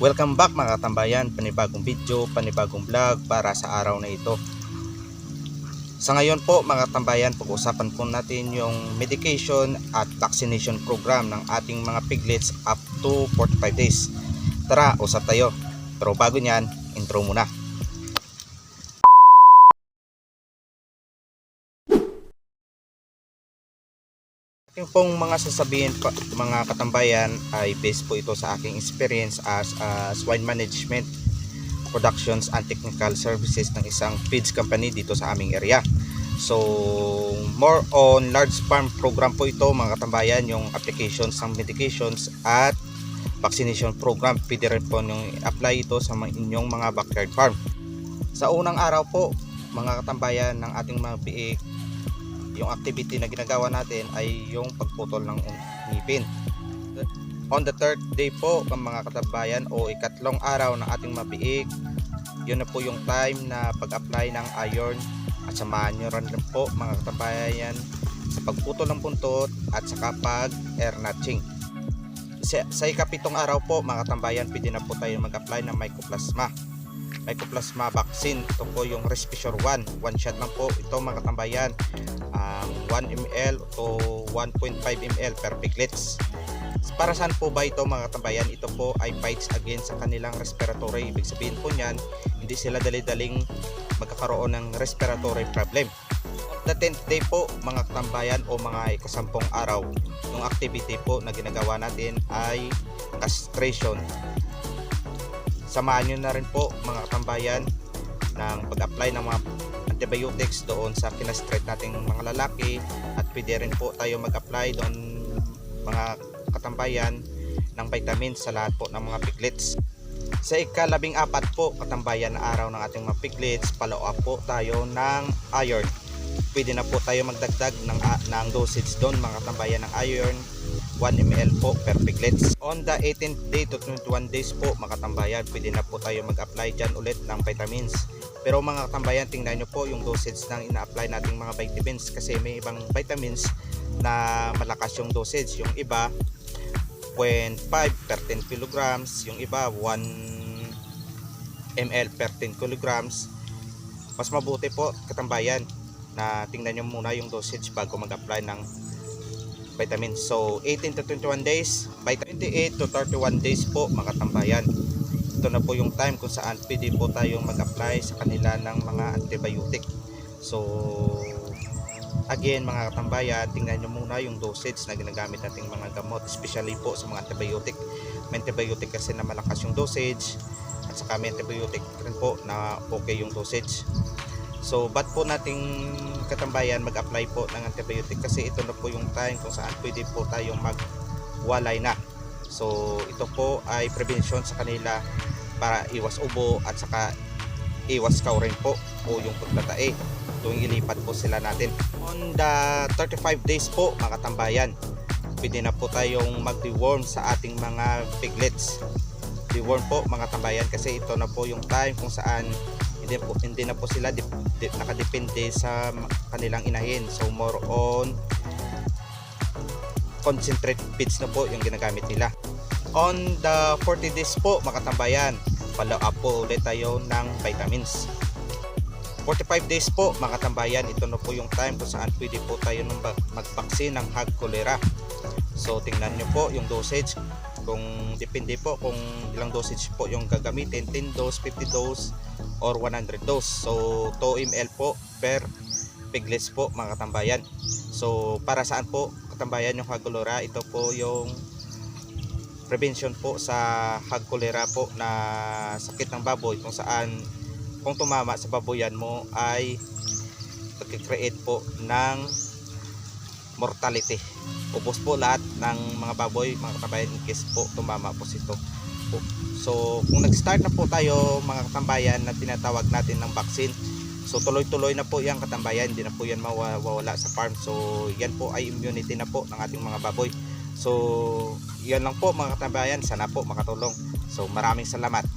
Welcome back mga katambayan, panibagong video, panibagong vlog para sa araw na ito. Sa ngayon po mga katambayan, pag-usapan po natin yung medication at vaccination program ng ating mga piglets up to 45 days. Tara, usap tayo. Pero bago nyan, intro muna. Yung pong mga sasabihin mga katambayan ay based po ito sa aking experience as swine management productions and technical services ng isang feeds company dito sa aming area. So more on large farm program po ito mga katambayan, yung applications ng medications at vaccination program. Pwede rin po yung apply ito sa inyong mga backyard farm. Sa unang araw po mga katambayan ng ating mga biik, yung activity na ginagawa natin ay yung pagputol ng ngipin. On the third day po mga katambayan o ikatlong araw ng ating mabiik, yun na po yung time na pag-apply ng iron, at samahan nyo rin po mga katambayan sa pagputol ng buntot at saka pag-air notching. Sa ikapitong araw po mga katambayan, pwede na po tayo mag-apply ng mycoplasma vaccine. Ito po yung Respiosure 1 shot lang po ito mga katambayan, 1 ml to 1.5 ml per piglets. Para saan po ba ito mga katambayan? Ito po ay fights against sa kanilang respiratory. Ibig sabihin po niyan, hindi sila dali-daling magkakaroon ng respiratory problem. The 10th day po mga katambayan o mga ikasampung araw, yung activity po na ginagawa natin ay castration. Samahan nyo na rin po mga katambayan ng pag-apply ng mga antibiotics doon sa kinastrate nating mga lalaki, at pwede rin po tayo mag-apply doon mga katambayan ng vitamins sa lahat po ng mga piglets. Sa ika-14 po katambayan na araw ng ating mga piglets, follow up po tayo ng iron. Pwede na po tayo magdagdag ng dosage doon mga katambayan ng iron, 1 ml po per piglets. On the 18th day to 21 days po mga katambayan, pwede na po tayo mag-apply dyan ulit ng vitamins. Pero mga katambayan, tingnan nyo po yung dosage ng ina-apply nating mga vitamins, kasi may ibang vitamins na malakas yung dosage. Yung iba 0.5 per 10 kilograms, yung iba 1 ml per 10 kilograms. Mas mabuti po katambayan na tingnan nyo muna yung dosage bago mag-apply ng vitamins. So 18 to 21 days, by 28 to 31 days po mga katambayan, ito na po yung time kung saan pwede po tayong mag-apply sa kanila ng mga antibiotic. So again mga katambayan, tingnan nyo muna yung dosage na ginagamit nating mga gamot, especially po sa mga antibiotic. May antibiotic kasi na malakas yung dosage, at saka may antibiotic rin po na okay yung dosage. So ba't po nating katambayan mag-apply po ng antibiotic? Kasi ito na po yung time kung saan pwede po tayong magwalay na. So ito po ay prevention sa kanila para iwas ubo at saka iwas kaurin po o yung pagtatae tuwing ilipat po sila natin. On the 35 days po mga katambayan, pwede na po tayong mag-deworm sa ating mga piglets. Deworm po mga katambayan, kasi ito na po yung time kung saan hindi na po sila nakadepende sa kanilang inahin. So more on concentrate feeds na po yung ginagamit nila. On the 40 days po mga katambayan, follow up po ulit tayo ng vitamins. 45 days po mga katambayan, ito na po yung time kung saan pwede po tayo mag-vaccine ng hog cholera. So tingnan nyo po yung dosage, kung depende po kung ilang dosage po yung gagamitin, 10 dose, 50 dose or 100 dose. So 2 ml po per piglets po mga katambayan. So para saan po katambayan yung hog cholera? Ito po yung prevention po sa hog cholera po na sakit ng baboy, kung saan kung tumama sa baboyan mo ay pag-create po ng mortality. Ubos po lahat ng mga baboy mga katambayan in case po tumama po ito. So kung nag-start na po tayo mga katambayan na tinatawag natin ng vaccine, so tuloy-tuloy na po yan katambayan, hindi na po yan mawawala sa farm. So yan po ay immunity na po ng ating mga baboy. So yan lang po mga katambayan, sana po makatulong. So maraming salamat.